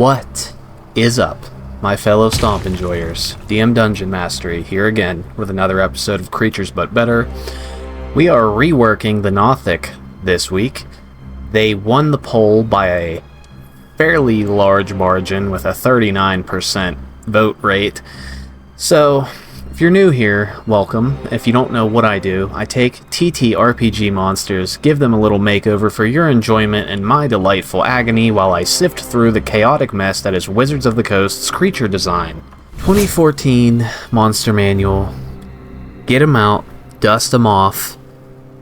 What is up, my fellow Stomp enjoyers? DM Dungeon Mastery here again with another episode of Creatures But Better. We are reworking the Nothic this week. They won the poll by a fairly large margin with a 39% vote rate. So, if you're new here, welcome. If you don't know what I do, I take TTRPG monsters, give them a little makeover for your enjoyment and my delightful agony while I sift through the chaotic mess that is Wizards of the Coast's creature design. 2014 Monster Manual. Get them out, dust them off,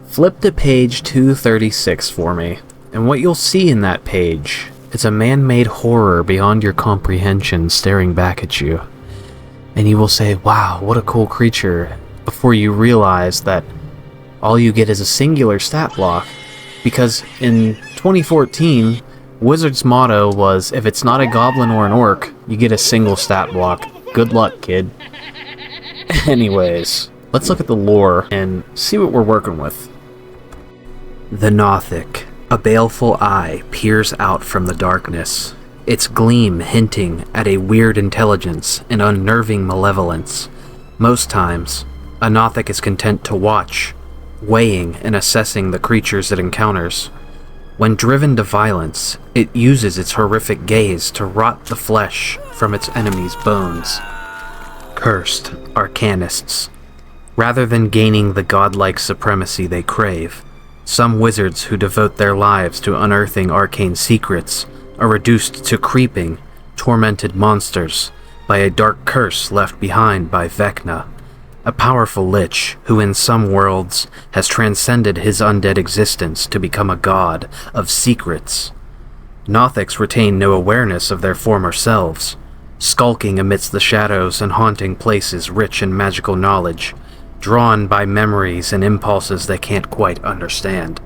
flip to page 236 for me, and what you'll see in that page is a man-made horror beyond your comprehension staring back at you. And you will say, wow, what a cool creature, before you realize that all you get is a singular stat block. Because in 2014, Wizards' motto was, if it's not a goblin or an orc, you get a single stat block. Good luck, kid. Anyways, let's look at the lore and see what we're working with. The Nothic. A baleful eye peers out from the darkness, its gleam hinting at a weird intelligence and unnerving malevolence. Most times, a Nothic is content to watch, weighing and assessing the creatures it encounters. When driven to violence, it uses its horrific gaze to rot the flesh from its enemies' bones. Cursed arcanists. Rather than gaining the godlike supremacy they crave, some wizards who devote their lives to unearthing arcane secrets are reduced to creeping, tormented monsters by a dark curse left behind by Vecna, a powerful lich who in some worlds has transcended his undead existence to become a god of secrets. Nothics retain no awareness of their former selves, skulking amidst the shadows and haunting places rich in magical knowledge, drawn by memories and impulses they can't quite understand.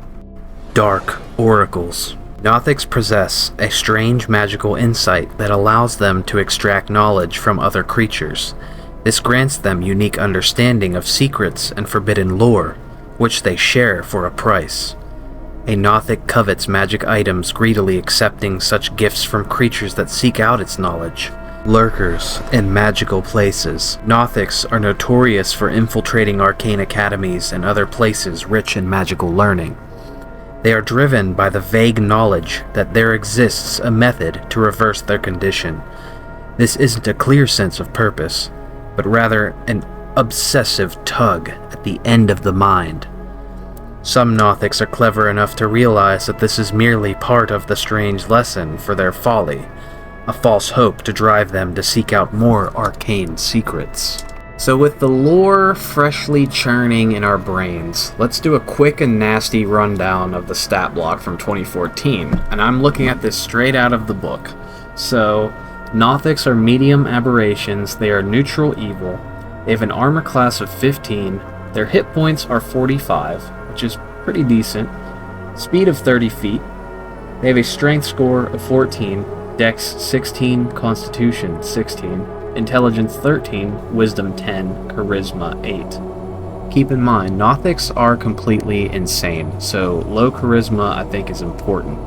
Dark oracles. Nothics possess a strange magical insight that allows them to extract knowledge from other creatures. This grants them unique understanding of secrets and forbidden lore, which they share for a price. A Nothic covets magic items, greedily accepting such gifts from creatures that seek out its knowledge. Lurkers in magical places. Nothics are notorious for infiltrating arcane academies and other places rich in magical learning. They are driven by the vague knowledge that there exists a method to reverse their condition. This isn't a clear sense of purpose, but rather an obsessive tug at the end of the mind. Some Nothics are clever enough to realize that this is merely part of the strange lesson for their folly, a false hope to drive them to seek out more arcane secrets. So with the lore freshly churning in our brains, let's do a quick and nasty rundown of the stat block from 2014, and I'm looking at this straight out of the book. So, Nothics are medium aberrations, they are neutral evil, they have an armor class of 15, their hit points are 45, which is pretty decent, speed of 30 feet, they have a strength score of 14, Dex 16, Constitution 16, Intelligence 13, Wisdom 10, Charisma 8. Keep in mind, Nothics are completely insane, so low Charisma I think is important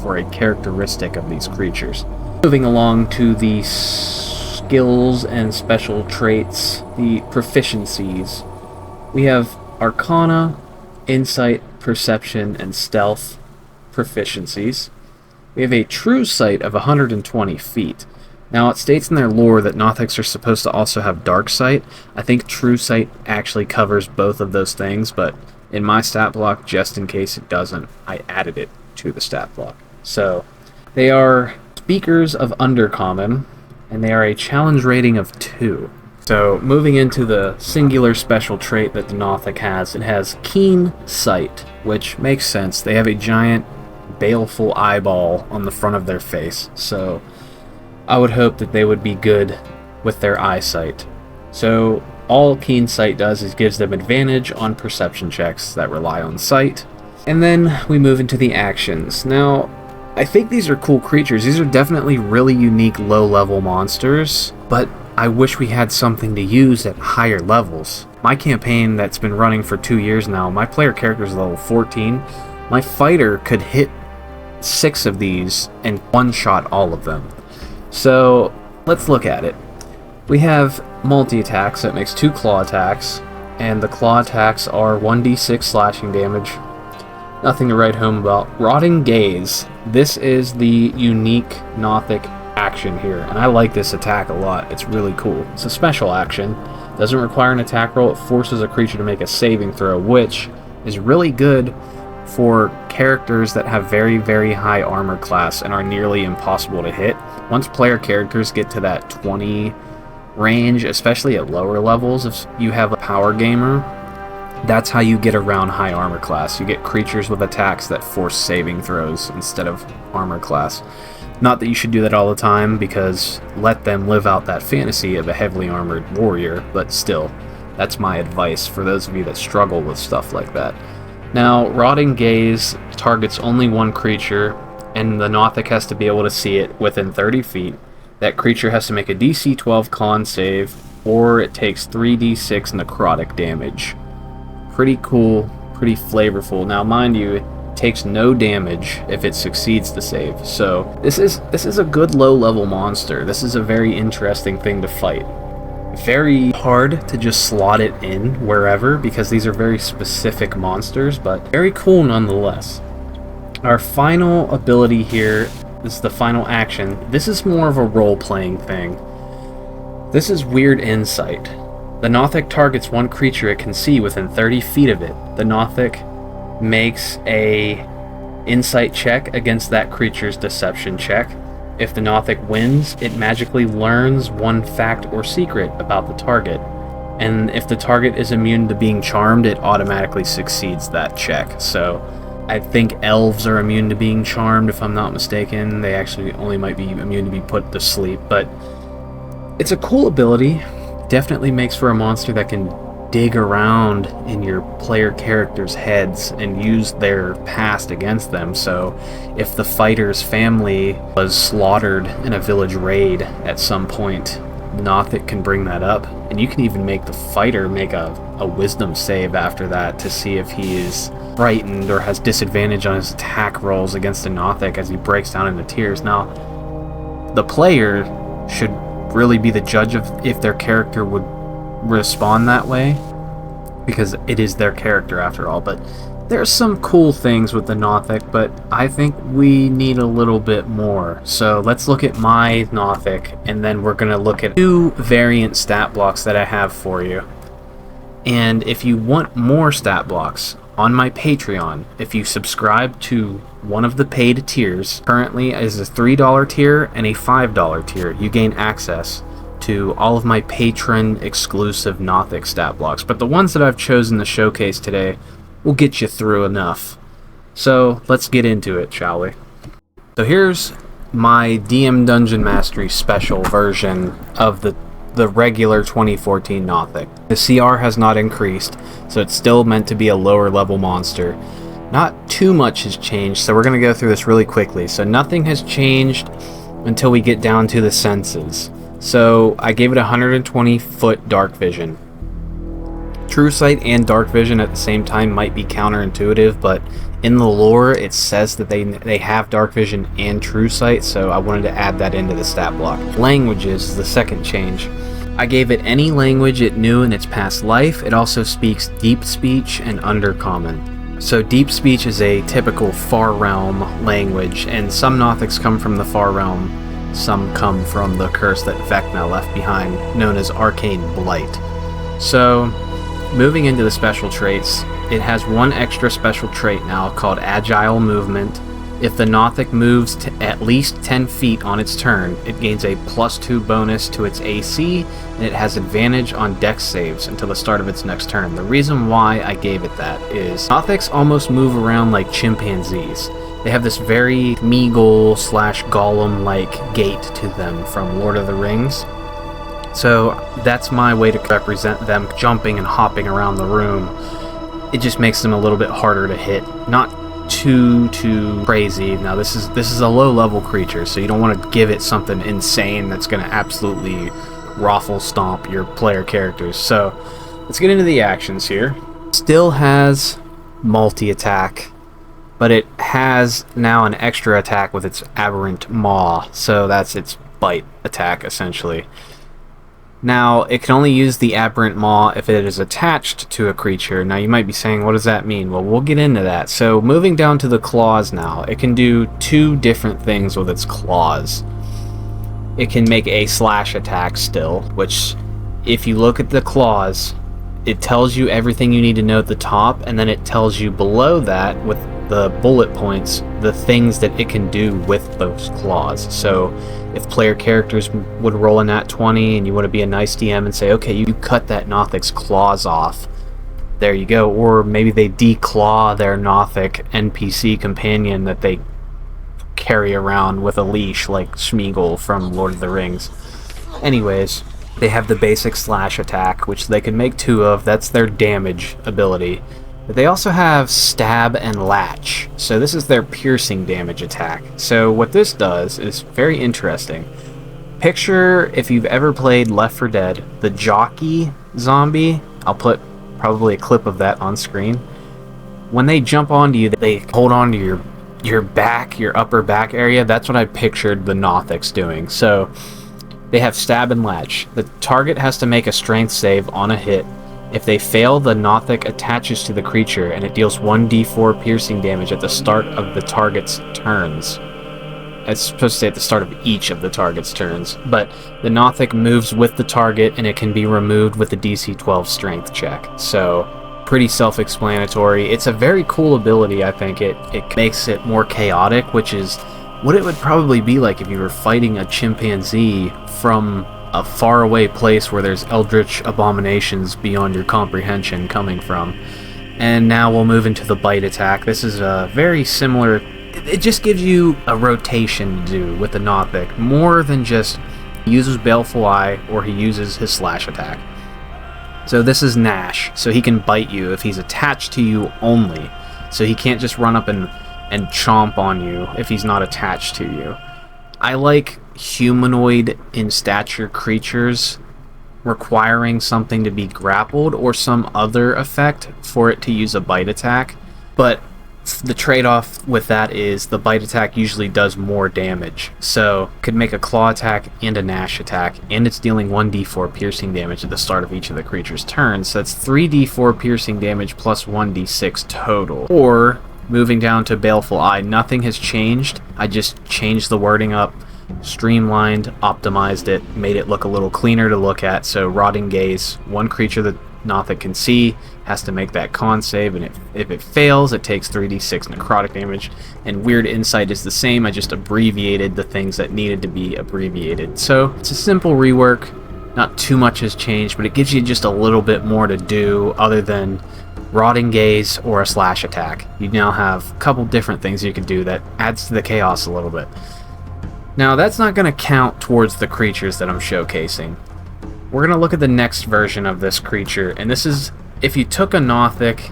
for a characteristic of these creatures. Moving along to the skills and special traits, the proficiencies. We have Arcana, Insight, Perception, and Stealth proficiencies. We have a true sight of 120 feet. Now, it states in their lore that Nothics are supposed to also have dark sight. I think true sight actually covers both of those things, but in my stat block, just in case it doesn't, I added it to the stat block. So, they are speakers of Undercommon, and they are a challenge rating of 2. So, moving into the singular special trait that the Nothic has, it has Keen Sight, which makes sense. They have a giant, baleful eyeball on the front of their face, so I would hope that they would be good with their eyesight. So all Keen Sight does is gives them advantage on perception checks that rely on sight. And then we move into the actions. Now, I think these are cool creatures. These are definitely really unique low-level monsters, but I wish we had something to use at higher levels. My campaign that's been running for 2 years now, my player character is level 14. My fighter could hit 6 of these and one-shot all of them. So let's look at it. We have multi-attacks, that makes 2 claw attacks, and the claw attacks are 1d6 slashing damage. Nothing to write home about. Rotting Gaze. This is the unique Nothic action here, and I like this attack a lot. It's really cool. It's a special action. Doesn't require an attack roll. It forces a creature to make a saving throw, which is really good for characters that have very, very high armor class and are nearly impossible to hit. Once player characters get to that 20 range, especially at lower levels, if you have a power gamer, that's how you get around high armor class. You get creatures with attacks that force saving throws instead of armor class. Not that you should do that all the time, because let them live out that fantasy of a heavily armored warrior, but still, that's my advice for those of you that struggle with stuff like that. Now, Rotting Gaze targets only one creature, and the Nothic has to be able to see it within 30 feet. That creature has to make a DC 12 con save, or it takes 3d6 necrotic damage. Pretty cool, pretty flavorful. Now, mind you, it takes no damage if it succeeds the save. So this is a good low-level monster. This is a very interesting thing to fight. Very hard to just slot it in wherever, because these are very specific monsters, but very cool nonetheless. Our final ability here is the final action. This is more of a role-playing thing. This is Weird Insight. The Nothic targets one creature it can see within 30 feet of it. The Nothic makes a insight check against that creature's deception check. If the Nothic wins, it magically learns one fact or secret about the target. And if the target is immune to being charmed, it automatically succeeds that check. So I think elves are immune to being charmed, if I'm not mistaken. They actually only might be immune to be put to sleep, but it's a cool ability. Definitely makes for a monster that can dig around in your player characters' heads and use their past against them. So if the fighter's family was slaughtered in a village raid at some point, Nothic can bring that up, and you can even make the fighter make a wisdom save after that to see if he is frightened or has disadvantage on his attack rolls against a Nothic as he breaks down into tears. Now, the player should really be the judge of if their character would respond that way, because it is their character after all. But there's some cool things with the Nothic, but I think we need a little bit more. So let's look at my Nothic, and then we're going to look at 2 variant stat blocks that I have for you. And if you want more stat blocks, on my Patreon, if you subscribe to one of the paid tiers, currently is a $3 tier and a $5 tier, you gain access to all of my Patron exclusive Nothic stat blocks. But the ones that I've chosen to showcase today will get you through enough. So let's get into it, shall we? So here's my DM Dungeon Mastery special version of the regular 2014 Nothic. The CR has not increased, so it's still meant to be a lower level monster. Not too much has changed, so we're going to go through this really quickly. So nothing has changed until we get down to the senses. So I gave it 120 foot dark vision. True sight and dark vision at the same time might be counterintuitive, but in the lore it says that they have dark vision and true sight, so I wanted to add that into the stat block. Languages is the second change. I gave it any language it knew in its past life. It also speaks Deep Speech and Undercommon. So Deep Speech is a typical Far Realm language, and some Nothics come from the Far Realm, some come from the curse that Vecna left behind, known as Arcane Blight. So, moving into the special traits, it has one extra special trait now called Agile Movement. If the Nothic moves to at least 10 feet on its turn, it gains a +2 bonus to its AC, and it has advantage on dex saves until the start of its next turn. The reason why I gave it that is Nothics almost move around like chimpanzees. They have this very Meagle/Gollum-like gait to them from Lord of the Rings. So that's my way to represent them jumping and hopping around the room. It just makes them a little bit harder to hit. Not too crazy. Now this is a low level creature, so you don't want to give it something insane that's going to absolutely raffle stomp your player characters. So let's get into the actions here. Still has multi-attack, but it has now an extra attack with its aberrant maw, so that's its bite attack, essentially. Now, it can only use the aberrant maw if it is attached to a creature. Now, you might be saying, what does that mean? Well, we'll get into that. So, moving down to the claws now, it can do two different things with its claws. It can make a slash attack still, which, if you look at the claws, it tells you everything you need to know at the top, and then it tells you below that, with the bullet points, the things that it can do with those claws. So, if player characters would roll a nat 20 and you want to be a nice DM and say, okay, you cut that Nothic's claws off, there you go. Or maybe they declaw their Nothic NPC companion that they carry around with a leash like Smeagol from Lord of the Rings. Anyways, they have the basic slash attack, which they can make two of. That's their damage ability. But they also have stab and latch. So this is their piercing damage attack. So what this does is very interesting. Picture, if you've ever played Left 4 Dead, the jockey zombie. I'll put probably a clip of that on screen. When they jump onto you, they hold on to your back, your upper back area. That's what I pictured the Nothics doing. So they have stab and latch. The target has to make a strength save on a hit. If they fail, the Nothic attaches to the creature, and it deals 1d4 piercing damage at the start of the target's turns. It's supposed to say at the start of each of the target's turns, but the Nothic moves with the target, and it can be removed with a DC 12 strength check. So, pretty self-explanatory. It's a very cool ability, I think. It makes it more chaotic, which is what it would probably be like if you were fighting a chimpanzee from a faraway place where there's eldritch abominations beyond your comprehension coming from. And now we'll move into the bite attack. This is a very similar... It just gives you a rotation to do with the Nothic, more than just he uses Baleful Eye or he uses his slash attack. So this is Gnash, so he can bite you if he's attached to you only. So he can't just run up and chomp on you if he's not attached to you. I like humanoid in stature creatures requiring something to be grappled or some other effect for it to use a bite attack, but the trade-off with that is the bite attack usually does more damage. So could make a claw attack and a Gnash attack, and it's dealing 1d4 piercing damage at the start of each of the creature's turns. So that's 3d4 piercing damage plus 1d6 total. Or moving down to Baleful Eye, nothing has changed. I just changed the wording up, streamlined, optimized it, made it look a little cleaner to look at. So Rotting Gaze, one creature that Nothic can see has to make that con save, and if it fails, it takes 3d6 necrotic damage. And Weird Insight is the same, I just abbreviated the things that needed to be abbreviated. So it's a simple rework, not too much has changed, but it gives you just a little bit more to do other than Rotting Gaze or a slash attack. You now have a couple different things you can do that adds to the chaos a little bit. Now that's not going to count towards the creatures that I'm showcasing. We're going to look at the next version of this creature, and this is if you took a Nothic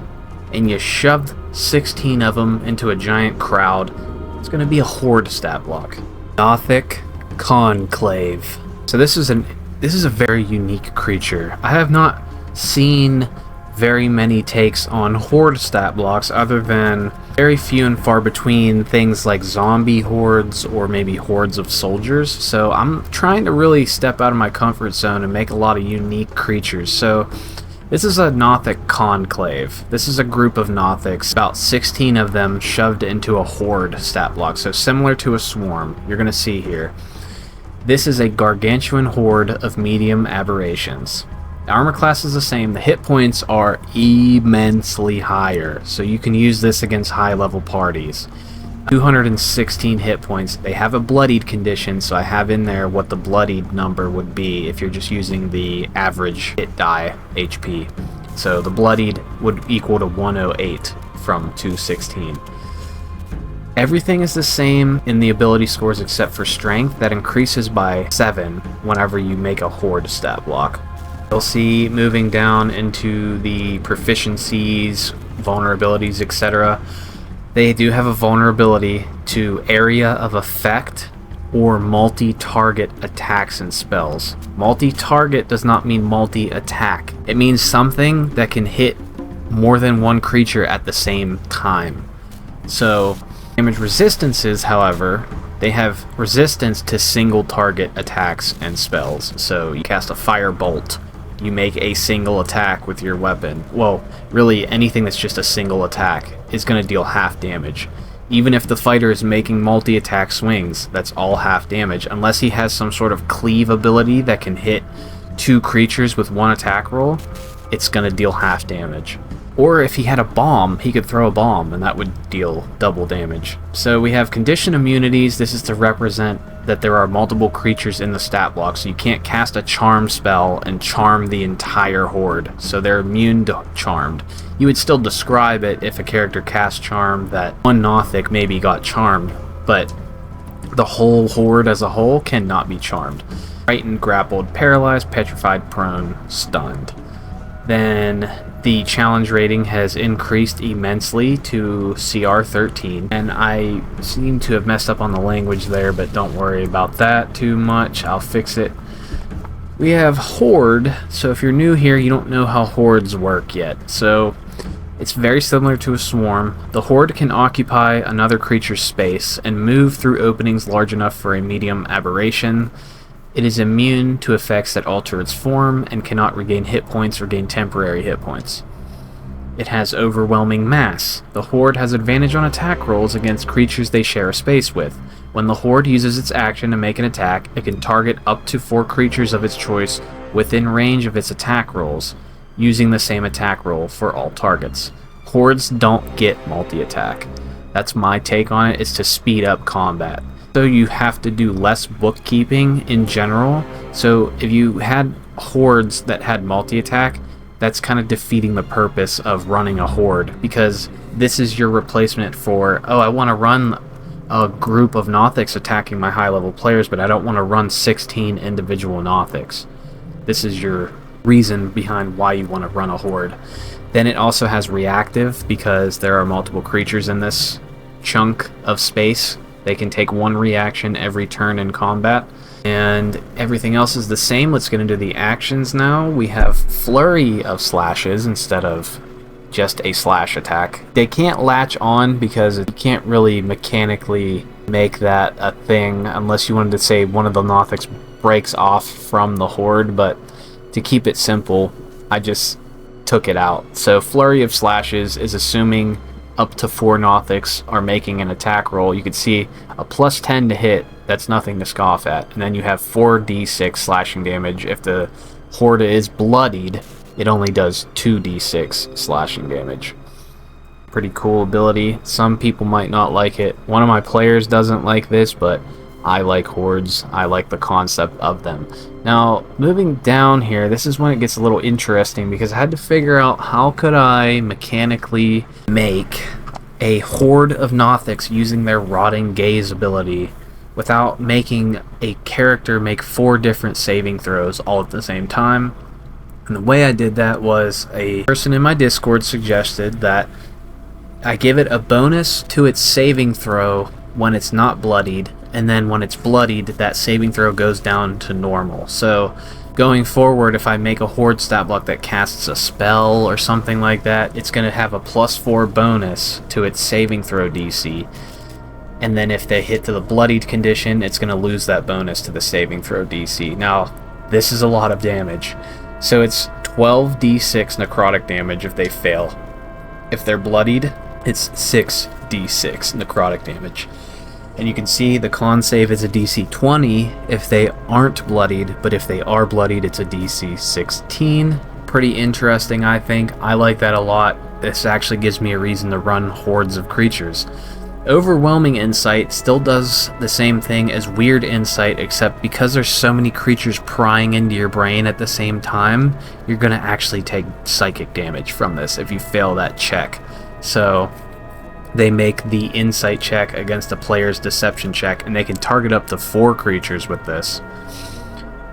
and you shoved 16 of them into a giant crowd, it's going to be a horde stat block. Nothic Conclave. So this is a very unique creature. I have not seen very many takes on horde stat blocks other than very few and far between things like zombie hordes or maybe hordes of soldiers. So I'm trying to really step out of my comfort zone and make a lot of unique creatures. So this is a Nothic Conclave. This is a group of Nothics, about 16 of them shoved into a horde stat block. So similar to a swarm, you're going to see here. This is a gargantuan horde of medium aberrations. The armor class is the same, the hit points are immensely higher, so you can use this against high level parties. 216 hit points. They have a bloodied condition, so I have in there what the bloodied number would be if you're just using the average hit die HP. So the bloodied would equal to 108 from 216. Everything is the same in the ability scores except for strength, that increases by 7 whenever you make a horde stat block. You'll see moving down into the proficiencies, vulnerabilities, etc. They do have a vulnerability to area of effect or multi-target attacks and spells. Multi-target does not mean multi-attack. It means something that can hit more than one creature at the same time. So damage resistances, however, They have resistance to single target attacks and spells. So you cast a fire bolt, you make a single attack with your weapon. Well, really anything that's just a single attack is going to deal half damage. Even if the fighter is making multi-attack swings, that's all half damage, unless he has some sort of cleave ability that can hit 2 creatures with 1 attack roll, it's going to deal half damage. Or if he had a bomb, he could throw a bomb, and that would deal double damage. So we have condition immunities. This is to represent that there are multiple creatures in the stat block, so you can't cast a charm spell and charm the entire horde. So they're immune to charmed. You would still describe it if a character cast charm that one Nothic maybe got charmed, but the whole horde as a whole cannot be charmed. Frightened, grappled, paralyzed, petrified, prone, stunned. Then the challenge rating has increased immensely to CR 13, and I seem to have messed up on the language there, but don't worry about that too much, I'll fix it. We have Horde, so if you're new here, you don't know how hordes work yet. So it's very similar to a swarm. The horde can occupy another creature's space and move through openings large enough for a medium aberration. It is immune to effects that alter its form and cannot regain hit points or gain temporary hit points. It has overwhelming mass. The horde has advantage on attack rolls against creatures they share a space with. When the horde uses its action to make an attack, it can target up to 4 creatures of its choice within range of its attack rolls, using the same attack roll for all targets. Hordes don't get multi-attack. That's my take on it, is to speed up combat. So you have to do less bookkeeping in general. So if you had hordes that had multi-attack, that's kind of defeating the purpose of running a horde, because this is your replacement for, oh, I want to run a group of Nothics attacking my high-level players, but I don't want to run 16 individual Nothics. This is your reason behind why you want to run a horde. Then it also has reactive, because there are multiple creatures in this chunk of space. They can take 1 reaction every turn in combat, and everything else is the same. Let's get into the actions now. We have flurry of slashes instead of just a slash attack. They can't latch on because you can't really mechanically make that a thing unless you wanted to say one of the Nothics breaks off from the horde, but to keep it simple, I just took it out. So flurry of slashes is assuming up to 4 Nothics are making an attack roll. You can see a plus 10 to hit, that's nothing to scoff at. And then you have 4d6 slashing damage. If the horde is bloodied, it only does 2d6 slashing damage. Pretty cool ability. Some people might not like it. One of my players doesn't like this, but I like hordes. I like the concept of them. Now, moving down here, this is when it gets a little interesting, because I had to figure out how could I mechanically make a horde of Nothics using their Rotting Gaze ability without making a character make 4 different saving throws all at the same time. And the way I did that was, a person in my Discord suggested that I give it a bonus to its saving throw when it's not bloodied, and then when it's bloodied, that saving throw goes down to normal. So going forward, if I make a horde stat block that casts a spell or something like that, it's going to have a +4 bonus to its saving throw DC. And then if they hit to the bloodied condition, it's going to lose that bonus to the saving throw DC. Now, this is a lot of damage. So it's 12d6 necrotic damage if they fail. If they're bloodied, it's 6d6 necrotic damage. And you can see the con save is a DC 20 if they aren't bloodied, but if they are bloodied, it's a DC 16. Pretty interesting, I think. I like that a lot. This actually gives me a reason to run hordes of creatures. Overwhelming Insight still does the same thing as Weird Insight, except because there's so many creatures prying into your brain at the same time, you're going to actually take psychic damage from this if you fail that check. So they make the insight check against a player's deception check, and they can target up to 4 creatures with this.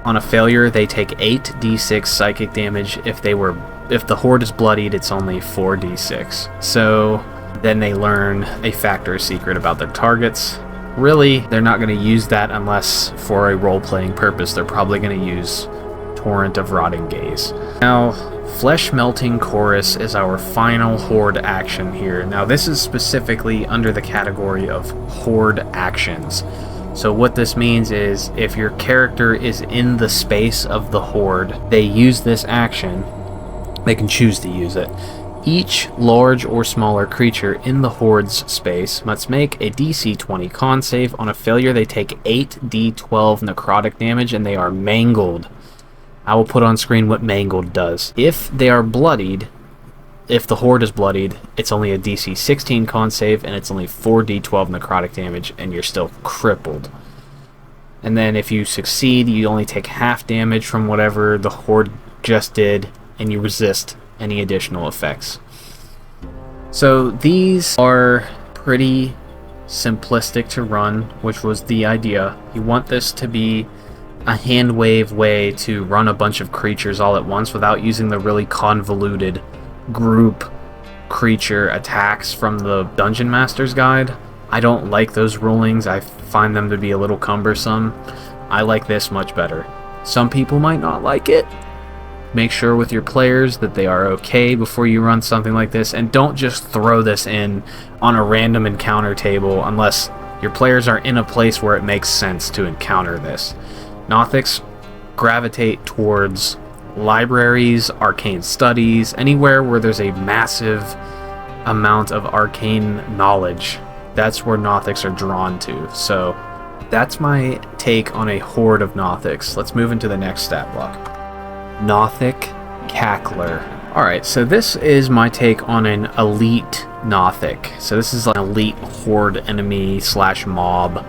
On a failure, they take 8d6 psychic damage. If the horde is bloodied, it's only 4d6. So then they learn a factor secret about their targets. Really, they're not going to use that unless for a role-playing purpose. They're probably going to use Torrent of Rotting Gaze. Now, Flesh Melting Chorus is our final horde action here. Now, this is specifically under the category of horde actions. So what this means is if your character is in the space of the horde, they use this action. They can choose to use it. Each large or smaller creature in the horde's space must make a DC 20 con save. On a failure, they take 8d12 necrotic damage and they are mangled. I will put on screen what mangled does. If they are bloodied, if the horde is bloodied, it's only a DC 16 con save and it's only 4d12 necrotic damage and you're still crippled. And then if you succeed, you only take half damage from whatever the horde just did and you resist any additional effects. So these are pretty simplistic to run, which was the idea. You want this to be a hand wave way to run a bunch of creatures all at once without using the really convoluted group creature attacks from the Dungeon Master's Guide. I don't like those rulings. I find them to be a little cumbersome. I like this much better. Some people might not like it. Make sure with your players that they are okay before you run something like this, and don't just throw this in on a random encounter table unless your players are in a place where it makes sense to encounter this. Nothics gravitate towards libraries, arcane studies, anywhere where there's a massive amount of arcane knowledge. That's where Nothics are drawn to. So that's my take on a horde of Nothics. Let's move into the next stat block. Nothic Cackler. Alright, so this is my take on an elite Nothic. So this is like an elite horde enemy slash mob.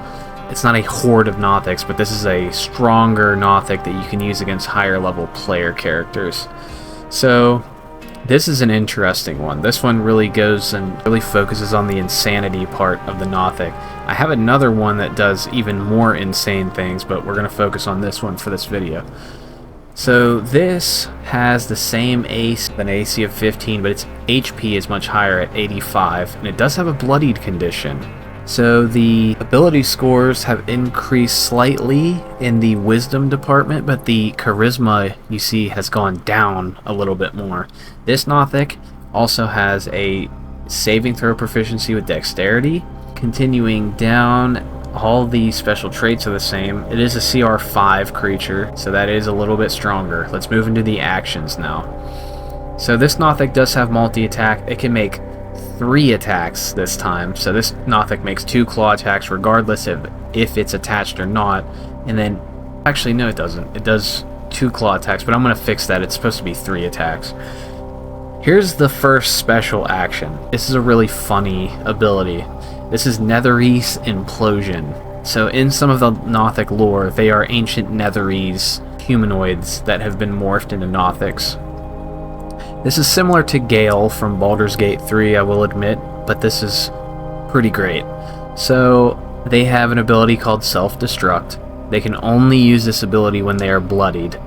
It's not a horde of Nothics, but this is a stronger Nothic that you can use against higher level player characters. So this is an interesting one. This one really goes and really focuses on the insanity part of the Nothic. I have another one that does even more insane things, but we're going to focus on this one for this video. So this has the same AC, an AC of 15, but its HP is much higher at 85, and it does have a bloodied condition. So the ability scores have increased slightly in the wisdom department, but the charisma, you see, has gone down a little bit more. This Nothic also has a saving throw proficiency with dexterity. Continuing down, all the special traits are the same. It is a CR5 creature, so that is a little bit stronger. Let's move into the actions now. So this Nothic does have multi-attack. It can make 3 attacks this time. So this Nothic makes 2 claw attacks regardless of if it's attached or not. And then, actually no it doesn't. It does 2 claw attacks, but I'm going to fix that. It's supposed to be 3 attacks. Here's the first special action. This is a really funny ability. This is Netherese Implosion. So in some of the Nothic lore, they are ancient Netherese humanoids that have been morphed into Nothics. This is similar to Gale from Baldur's Gate 3, I will admit, but this is pretty great. So they have an ability called Self-Destruct. They can only use this ability when they are bloodied.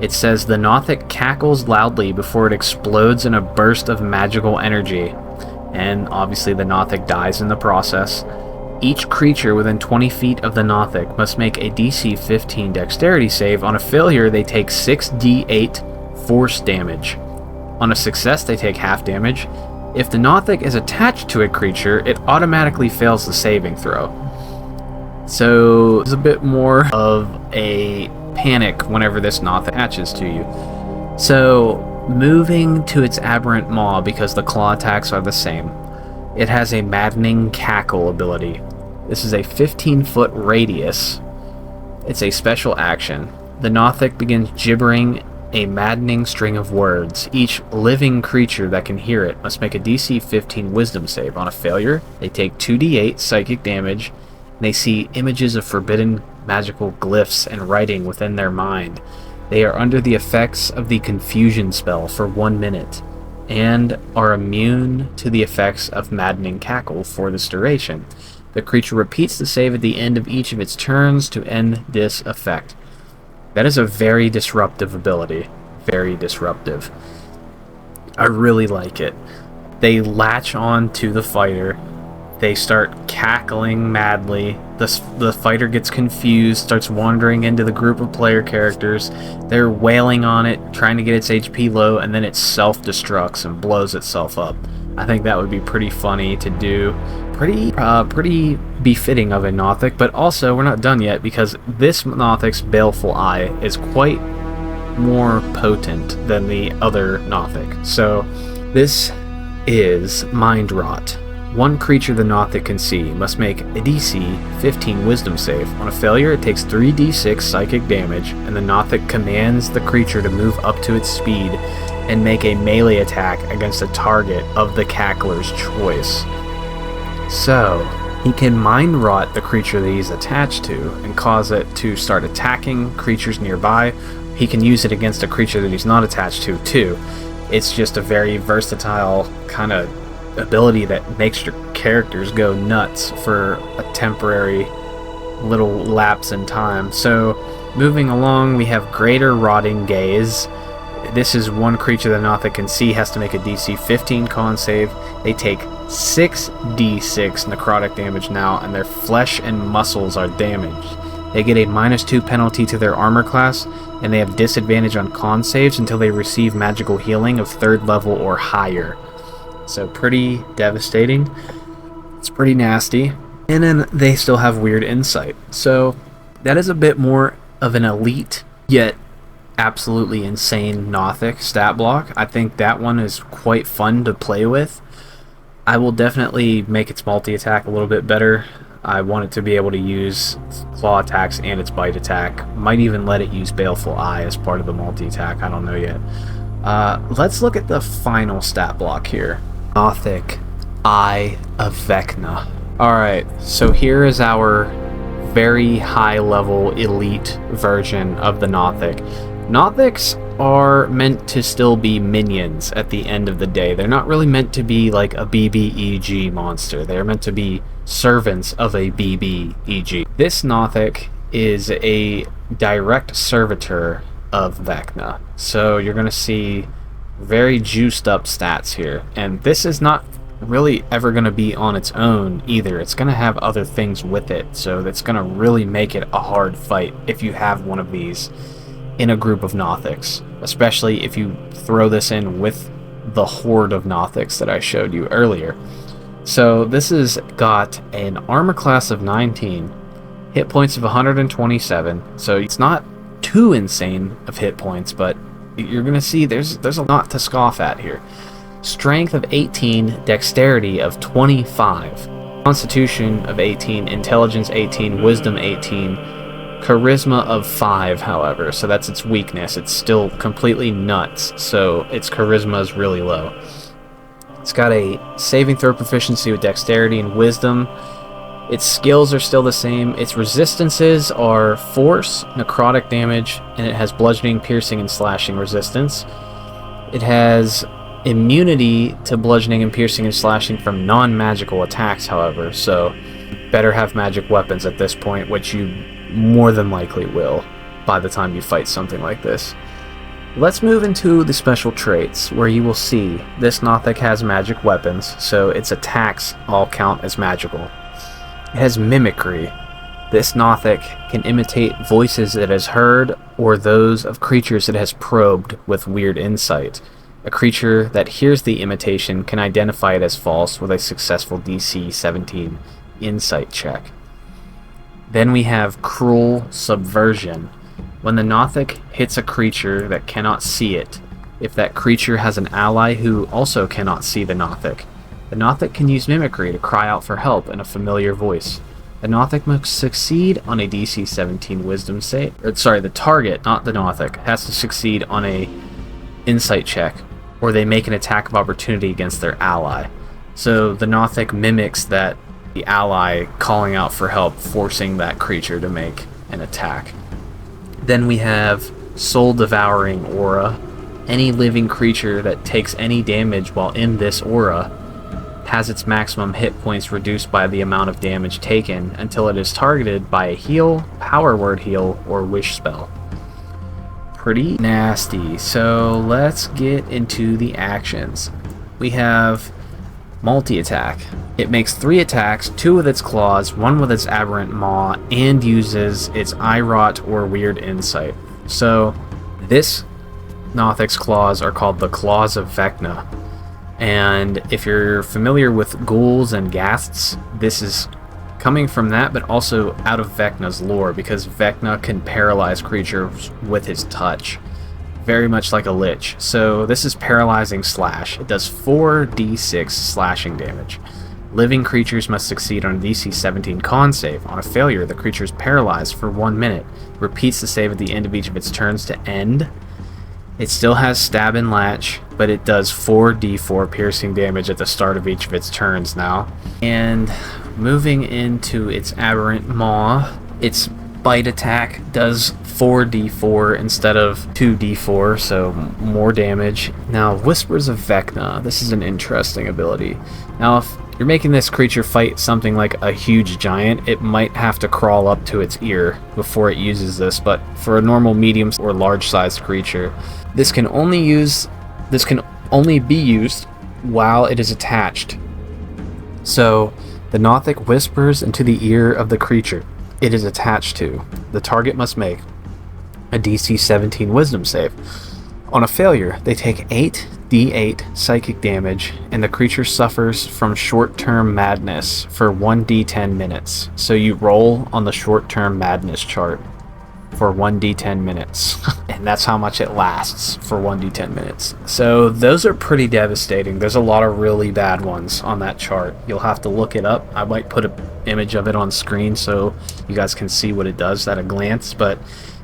It says the Nothic cackles loudly before it explodes in a burst of magical energy. And obviously the Nothic dies in the process. Each creature within 20 feet of the Nothic must make a DC 15 dexterity save. On a failure, they take 6d8 force damage. On a success, they take half damage. If the Nothic is attached to a creature, it automatically fails the saving throw. So there's a bit more of a panic whenever this Nothic attaches to you. So moving to its aberrant maw, because the claw attacks are the same, it has a maddening cackle ability. This is a 15-foot radius. It's a special action. The Nothic begins gibbering a maddening string of words. Each living creature that can hear it must make a DC 15 wisdom save. On a failure, they take 2d8 psychic damage, and they see images of forbidden magical glyphs and writing within their mind. They are under the effects of the confusion spell for 1 minute, and are immune to the effects of maddening cackle for this duration. The creature repeats the save at the end of each of its turns to end this effect. That is a very disruptive ability. Very disruptive. I really like it. They latch on to the fighter. They start cackling madly. The fighter gets confused, starts wandering into the group of player characters. They're wailing on it, trying to get its HP low, and then it self-destructs and blows itself up. I think that would be pretty funny to do. Pretty befitting of a Nothic, but also we're not done yet, because this Nothic's Baleful Eye is quite more potent than the other Nothic. So this is Mind Rot. One creature the Nothic can see must make a DC 15 Wisdom save. On a failure, it takes 3d6 psychic damage, and the Nothic commands the creature to move up to its speed and make a melee attack against a target of the Cackler's choice. So, he can Mind Rot the creature that he's attached to and cause it to start attacking creatures nearby. He can use it against a creature that he's not attached to, too. It's just a very versatile kind of ability that makes your characters go nuts for a temporary little lapse in time. So, moving along, we have Greater Rotting Gaze. This is one creature that Nothic can see has to make a DC 15 con save. They take 6d6 necrotic damage now, and their flesh and muscles are damaged. They get a -2 penalty to their armor class, and they have disadvantage on con saves until they receive magical healing of 3rd level or higher. So pretty devastating. It's pretty nasty. And then they still have weird insight. So that is a bit more of an elite, yet absolutely insane Nothic stat block. I think that one is quite fun to play with. I will definitely make its multi-attack a little bit better. I want it to be able to use claw attacks and its bite attack. Might even let it use Baleful Eye as part of the multi-attack. I don't know yet. Let's look at the final stat block here. Nothic Eye of Vecna. Alright, so here is our very high level elite version of the Nothic. Nothics are meant to still be minions at the end of the day. They're not really meant to be like a BBEG monster. They're meant to be servants of a BBEG. This Nothic is a direct servitor of Vecna. So you're going to see very juiced up stats here. And this is not really ever going to be on its own either. It's going to have other things with it. So that's going to really make it a hard fight if you have one of these in a group of Nothics, especially if you throw this in with the horde of Nothics that I showed you earlier. So this has got an armor class of 19, hit points of 127, so it's not too insane of hit points, but you're gonna see there's a lot to scoff at here. Strength of 18, dexterity of 25, constitution of 18, intelligence 18, wisdom 18, charisma of 5, however, so that's its weakness. It's still completely nuts, so its charisma is really low. It's got a saving throw proficiency with dexterity and wisdom. Its skills are still the same. Its resistances are force, necrotic damage, and it has bludgeoning, piercing, and slashing resistance. It has immunity to bludgeoning and piercing and slashing from non-magical attacks, however, so better have magic weapons at this point, which you more than likely will by the time you fight something like this. Let's move into the special traits, where you will see this Nothic has magic weapons, so its attacks all count as magical. It has mimicry. This Nothic can imitate voices it has heard or those of creatures it has probed with weird insight. A creature that hears the imitation can identify it as false with a successful DC 17 insight check. Then we have Cruel Subversion. When the Nothic hits a creature that cannot see it, if that creature has an ally who also cannot see the Nothic can use mimicry to cry out for help in a familiar voice. The Nothic must succeed on a DC 17 wisdom save. The target, not the Nothic, has to succeed on a insight check, or they make an attack of opportunity against their ally. So the Nothic mimics that the ally calling out for help, forcing that creature to make an attack. Then we have Soul Devouring Aura. Any living creature that takes any damage while in this aura has its maximum hit points reduced by the amount of damage taken until it is targeted by a heal, power word heal, or wish spell. Pretty nasty. So let's get into the actions. We have multi-attack. It makes 3 attacks, 2 with its claws, 1 with its aberrant maw, and uses its eye rot or weird insight. So this Nothic's claws are called the Claws of Vecna. And if you're familiar with ghouls and ghasts, this is coming from that, but also out of Vecna's lore, because Vecna can paralyze creatures with his touch, very much like a lich. So this is paralyzing slash. It does 4d6 slashing damage. Living creatures must succeed on a DC 17 con save. On a failure, the creature is paralyzed for 1 minute. Repeats the save at the end of each of its turns to end. It still has stab and latch, but it does 4d4 piercing damage at the start of each of its turns now. And moving into its aberrant maw, its bite attack does 4d4 instead of 2d4, so more damage. Now, Whispers of Vecna. This is an interesting ability. Now, if you're making this creature fight something like a huge giant, it might have to crawl up to its ear before it uses this, but for a normal medium or large-sized creature, this can only be used while it is attached. So, the Nothic whispers into the ear of the creature it is attached to. The target must make a DC 17 Wisdom save. On a failure, they take 8d8 psychic damage, and the creature suffers from short-term madness for 1d10 minutes. So you roll on the short-term madness chart for 1d10 minutes, and that's how much it lasts for 1d10 minutes. So those are pretty devastating. There's a lot of really bad ones on that chart. You'll have to look it up. I might put an image of it on screen so you guys can see what it does at a glance, but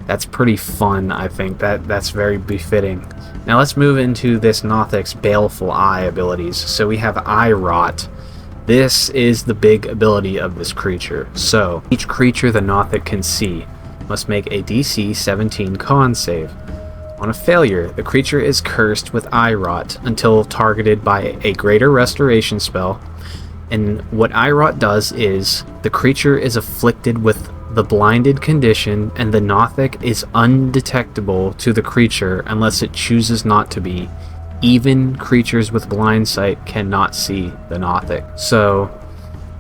that's pretty fun. I think that's very befitting. Now let's move into this Nothic's Baleful Eye abilities. So we have Eye Rot. This is the big ability of this creature. So each creature the Nothic can see must make a DC 17 con save. On a failure, the creature is cursed with Eye Rot until targeted by a greater restoration spell. And what Eye Rot does is the creature is afflicted with the blinded condition, and the Nothic is undetectable to the creature unless it chooses not to be. Even creatures with blind sight cannot see the Nothic. So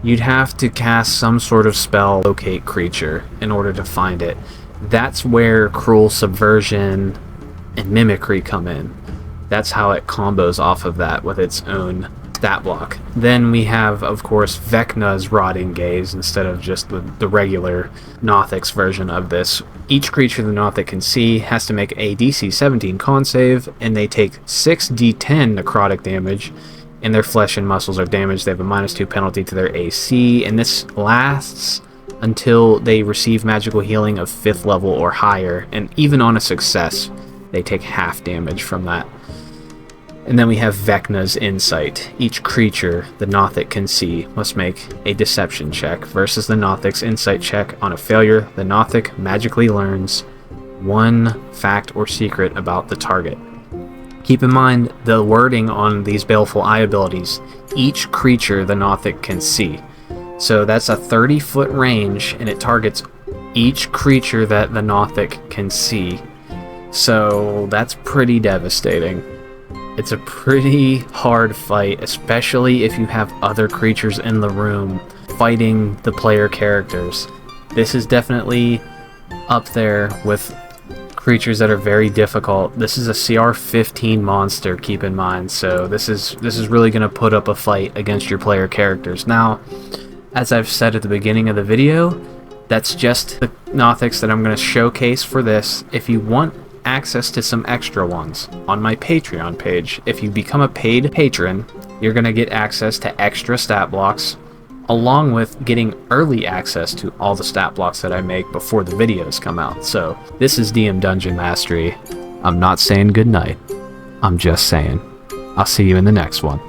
you'd have to cast some sort of spell, locate creature, in order to find it. That's where Cruel Subversion and Mimicry come in. That's how it combos off of that with its own stat block. Then we have, of course, Vecna's Rotting Gaze instead of just the regular Nothic's version of this. Each creature the Nothic can see has to make a DC 17 con save, and they take 6d10 necrotic damage, and their flesh and muscles are damaged. They have a -2 penalty to their AC, and this lasts until they receive magical healing of 5th level or higher, and even on a success, they take half damage from that. And then we have Vecna's Insight. Each creature the Nothic can see must make a deception check versus the Nothic's Insight check. On a failure, the Nothic magically learns one fact or secret about the target. Keep in mind the wording on these Baleful Eye abilities. Each creature the Nothic can see. So that's a 30-foot range, and it targets each creature that the Nothic can see. So that's pretty devastating. It's a pretty hard fight, especially if you have other creatures in the room fighting the player characters. This is definitely up there with creatures that are very difficult. This is a CR 15 monster, keep in mind, so this is really going to put up a fight against your player characters. Now, as I've said at the beginning of the video, that's just the Nothics that I'm going to showcase for this. If you want access to some extra ones on my Patreon page, if you become a paid patron, you're going to get access to extra stat blocks, along with getting early access to all the stat blocks that I make before the videos come out. So this is DM Dungeon Mastery. I'm not saying goodnight, I'm just saying I'll see you in the next one.